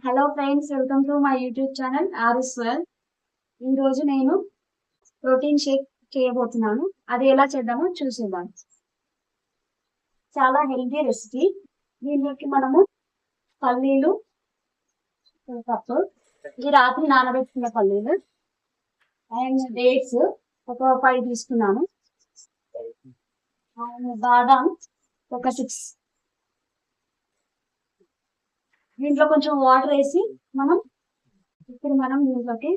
Hello friends, welcome to my YouTube channel ఆర్ఎస్వెల్. ఈ రోజు నేను ప్రోటీన్ షేక్ చేయబోతున్నాను. అది ఎలా చేద్దామో చూసేద్దాం. చాలా హెల్తీ రెసిపీ. దీనిలోకి మనము పల్లీలు ఒక కప్పు, ఈ రాత్రి నానబెట్టుకున్న పల్లీలు అండ్ డేట్స్ ఒక 5 తీసుకున్నాను. అండ్ బాదాం ఒక 6. దీంట్లో కొంచెం వాటర్ వేసి మనం దీంట్లోకి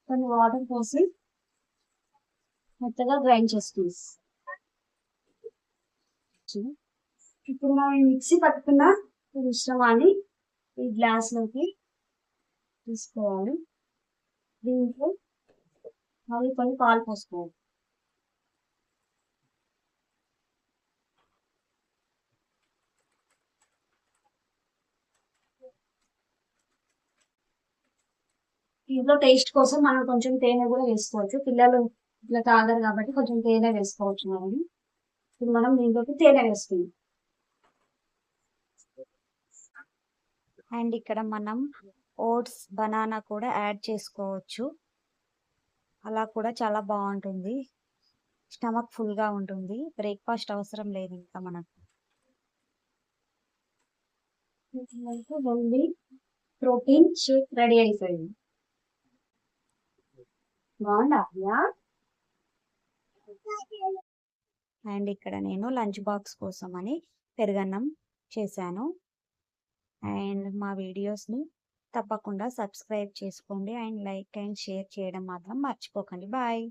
కొన్ని వాటర్ పోసి మెత్తగా గ్రైండ్ చేసుకుందాం. ఇప్పుడు మనం మిక్సీ పట్టుకున్న మిశ్రమాన్ని ఈ గ్లాస్ లోకి తీసుకోవాలి. దీంట్లో మళ్ళీ కొన్ని పాలు పోసుకోవాలి. దీంట్లో టేస్ట్ కోసం మనం కొంచెం తేనె కూడా వేసుకోవచ్చు. పిల్లలు ఇట్లా తాగరు కాబట్టి కొంచెం తేనె వేసుకోవచ్చు. ఇప్పుడు మనం దీంట్లోకి తేనె వేసుకుందాం. అండ్ ఇక్కడ మనం ఓట్స్, బనానా కూడా యాడ్ చేసుకోవచ్చు. అలా కూడా చాలా బాగుంటుంది. స్టమక్ ఫుల్గా ఉంటుంది. బ్రేక్ఫాస్ట్ అవసరం లేదు ఇంకా మనకు. హెల్దీ ప్రోటీన్ షేక్ రెడీ అయిపోయింది. బాగుందా? అండ్ ఇక్కడ నేను లంచ్ బాక్స్ కోసం అని పెరుగన్నం చేశాను. అండ్ మా వీడియోస్ని తప్పకుండా సబ్స్క్రైబ్ చేసుకోండి. అండ్ లైక్ అండ్ షేర్ చేయడం మాత్రం మర్చిపోకండి. బాయ్.